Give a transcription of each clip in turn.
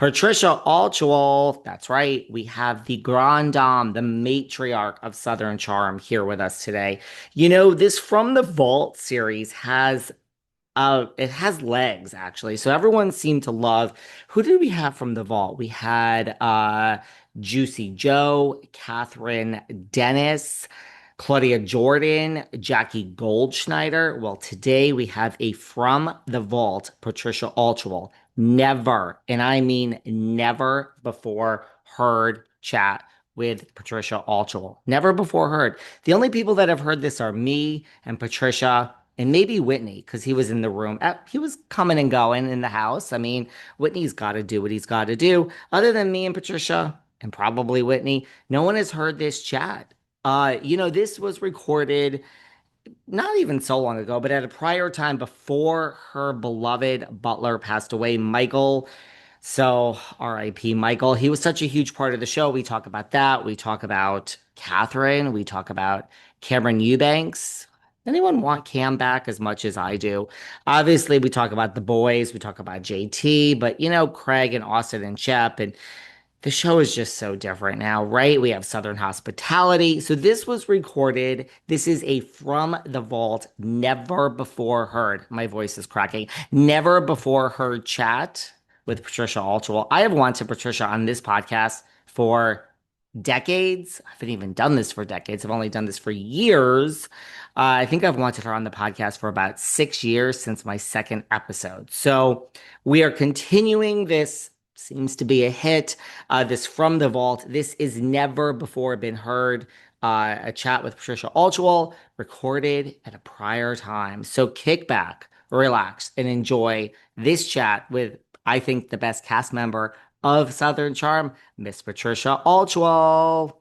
Patricia Altschul, that's right. We have the Grand Dame, the matriarch of Southern Charm here with us today. This From the Vault series has it has legs actually. So everyone seemed to love. Who did we have from the vault? We had Juicy Joe, Kathryn Dennis, Claudia Jordan, Jackie Goldschneider. Well, today we have a From the Vault, Patricia Altschul. Never, and I mean never before heard chat with Patricia Altschul. Never before heard. The only people that have heard this are me and Patricia and maybe Whitney, because he was in the room. He was coming and going in the house. I mean, Whitney's got to do what he's got to do. Other than me and Patricia, and probably Whitney, no one has heard this chat. This was recorded not even so long ago, but at a prior time before her beloved butler passed away, Michael. So, RIP Michael. He was such a huge part of the show. We talk about that. We talk about Kathyrn. We talk about Cameran Eubanks. Anyone want Cam back as much as I do? Obviously, we talk about the boys. We talk about JT, but Craig and Austen and Shep. And the show is just so different now, right? We have Southern hospitality. So this was recorded. This is a From the Vault, never before heard. My voice is cracking. Never before heard chat with Patricia Altschul. I have wanted Patricia on this podcast for decades. I haven't even done this for decades. I've only done this for years. I think I've wanted her on the podcast for about 6 years since my second episode. So we are continuing this. Seems to be a hit. This From the Vault. This is never before been heard. A chat with Patricia Altschul recorded at a prior time. So kick back, relax, and enjoy this chat with, I think, the best cast member of Southern Charm, Miss Patricia Altschul.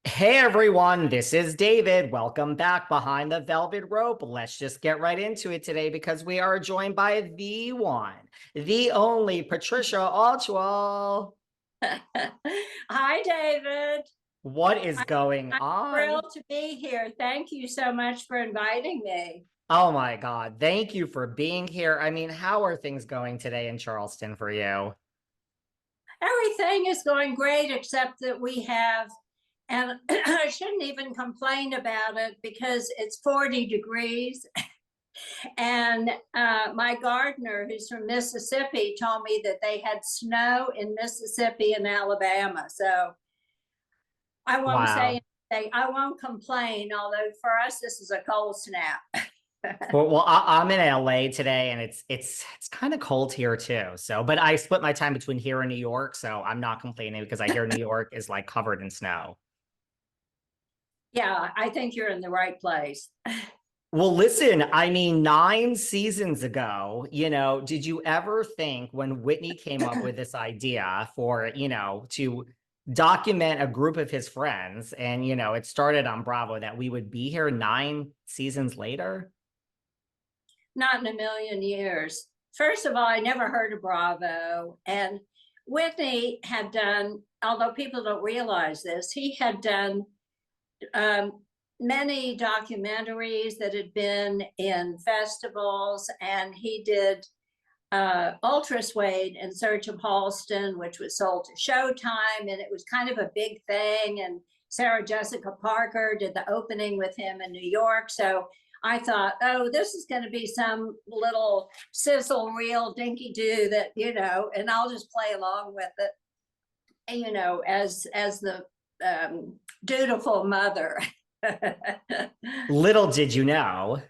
Hey everyone, this is David. Welcome back behind the velvet rope. Let's just get right into it today because we are joined by the one, the only Patricia Altschul. Hi, David. What is going I'm on? thrilled to be here. Thank you so much for inviting me. Oh my God, thank you for being here. I mean, how are things going today in Charleston for you? Everything is going great except that we have, and I shouldn't even complain about it because it's 40 degrees. And my gardener, who's from Mississippi, told me that they had snow in Mississippi and Alabama. So I won't say Wow. anything. I won't complain, although for us, this is a cold snap. I'm in LA today, and it's kind of cold here too. So, but I split my time between here and New York, so I'm not complaining because I hear New York is like covered in snow. Yeah, I think you're in the right place. Well, listen, I mean, 9 seasons ago, did you ever think when Whitney came up with this idea for, to document a group of his friends and, it started on Bravo that we would be here 9 seasons later? Not in a million years. First of all, I never heard of Bravo. And Whitney had done, although people don't realize this, he had done um, many documentaries that had been in festivals, and he did Ultra Suede in Search of Halston, which was sold to Showtime, and it was kind of a big thing. And Sarah Jessica Parker did the opening with him in New York. So I thought, oh, this is going to be some little sizzle reel dinky do that, and I'll just play along with it, as the dutiful mother. Little did you know.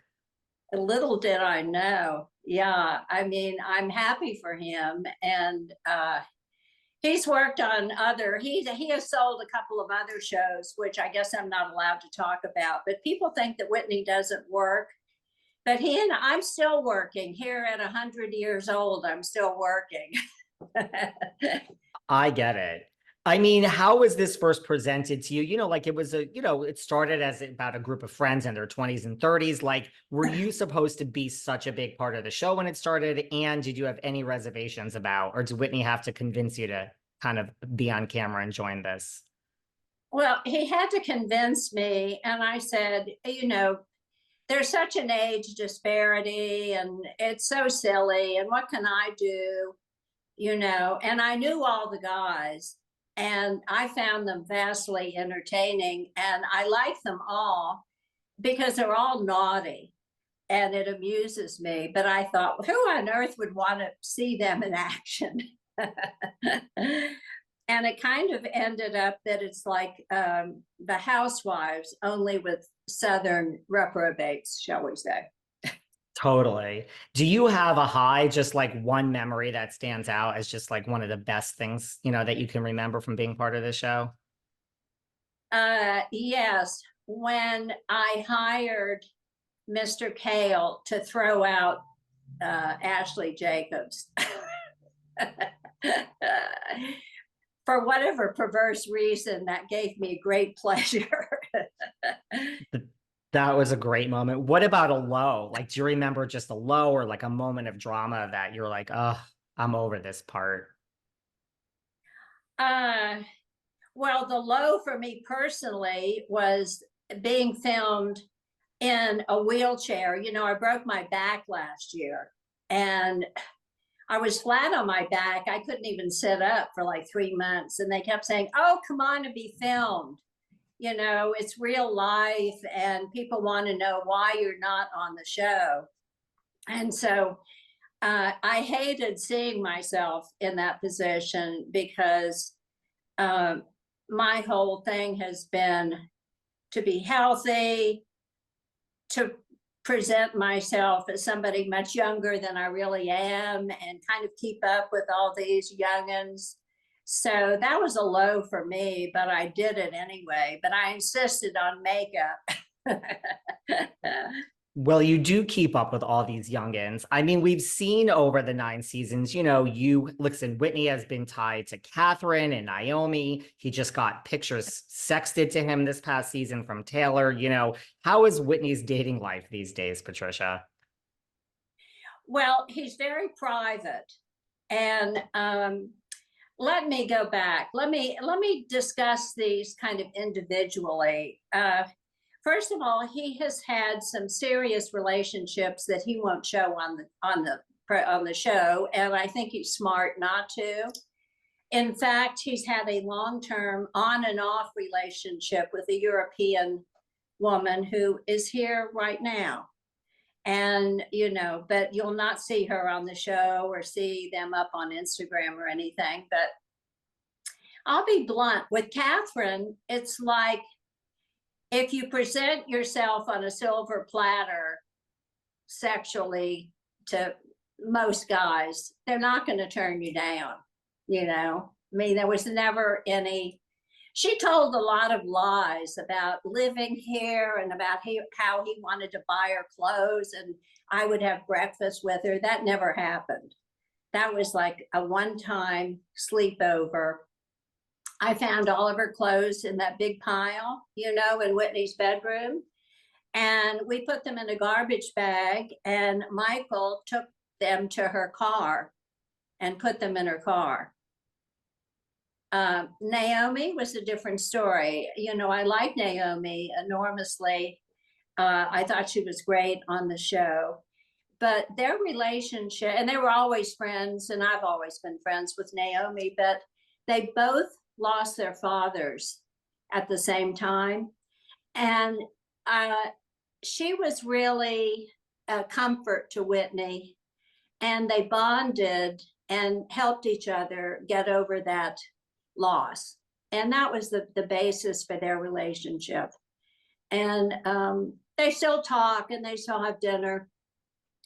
Little did I know. Yeah, I mean, I'm happy for him, and he's worked on other. He has sold a couple of other shows, which I guess I'm not allowed to talk about. But people think that Whitney doesn't work, but I'm still working here at 100 years old. I'm still working. I get it. I mean, how was this first presented to you? Like it was it started as about a group of friends in their 20s and 30s. Like, were you supposed to be such a big part of the show when it started? And did you have any reservations about, or did Whitney have to convince you to kind of be on camera and join this? Well, he had to convince me, and I said, there's such an age disparity, and it's so silly. And what can I do? and I knew all the guys and I found them vastly entertaining and I like them all because they're all naughty and it amuses me. But I thought, who on earth would want to see them in action? And it kind of ended up that it's like the Housewives, only with Southern reprobates, shall we say. Totally. Do you have a high, just like one memory that stands out as just like one of the best things, that you can remember from being part of this show? Yes, when I hired Mr. Kale to throw out Ashley Jacobs. For whatever perverse reason, that gave me great pleasure. That was a great moment. What about a low? Like, do you remember just a low or like a moment of drama that you're like, oh, I'm over this part? uh, well, the low for me personally was being filmed in a wheelchair. I broke my back last year and I was flat on my back. I couldn't even sit up for like 3 months. And they kept saying, oh, come on and be filmed. It's real life and people want to know why you're not on the show. And so I hated seeing myself in that position because my whole thing has been to be healthy, to present myself as somebody much younger than I really am and kind of keep up with all these youngins. So that was a low for me, but I did it anyway. But I insisted on makeup. Well, you do keep up with all these youngins. I mean, we've seen over the 9 seasons, listen, Whitney has been tied to Kathyrn and Naomie. He just got pictures sexted to him this past season from Taylor. How is Whitney's dating life these days, Patricia? Well, he's very private. And let me go back. Let me discuss these kind of individually. First of all, he has had some serious relationships that he won't show on the show, and I think he's smart not to. In fact, he's had a long-term on and off relationship with a European woman who is here right now. And, but you'll not see her on the show or see them up on Instagram or anything. But I'll be blunt with Kathyrn, it's like if you present yourself on a silver platter sexually to most guys, they're not going to turn you down. I mean, there was never any. She told a lot of lies about living here and about how he wanted to buy her clothes and I would have breakfast with her. That never happened. That was like a one-time sleepover. I found all of her clothes in that big pile, in Whitney's bedroom. And we put them in a garbage bag and Michael took them to her car and put them in her car. Naomie was a different story. I like Naomie enormously. I thought she was great on the show. But their relationship, and they were always friends, and I've always been friends with Naomie, but they both lost their fathers at the same time. And she was really a comfort to Whitney, and they bonded and helped each other get over that loss. And that was the basis for their relationship. And they still talk and they still have dinner.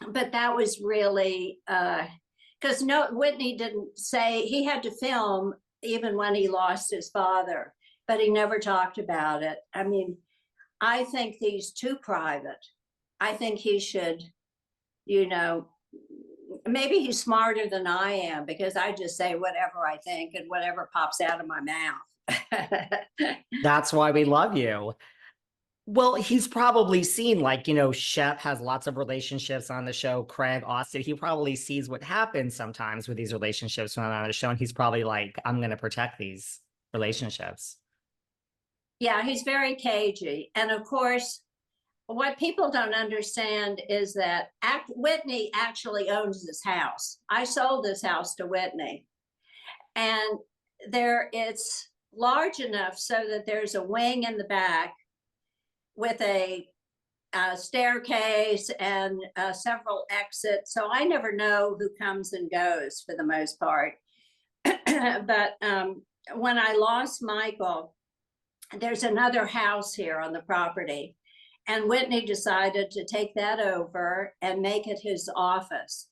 But that was really, because Whitney didn't say, he had to film even when he lost his father, but he never talked about it. I mean, I think he's too private. I think he should, maybe he's smarter than I am because I just say whatever I think and whatever pops out of my mouth. That's why we love you. Well, he's probably seen, like, Shep has lots of relationships on the show. Craig, Austen, he probably sees what happens sometimes with these relationships when on the show. And he's probably like, I'm going to protect these relationships. Yeah, he's very cagey. And of course, what people don't understand is that Whitney actually owns this house. I sold this house to Whitney, and it's large enough so that there's a wing in the back with a staircase and several exits. So I never know who comes and goes for the most part. But when I lost Michael, there's another house here on the property. And Whitney decided to take that over and make it his office.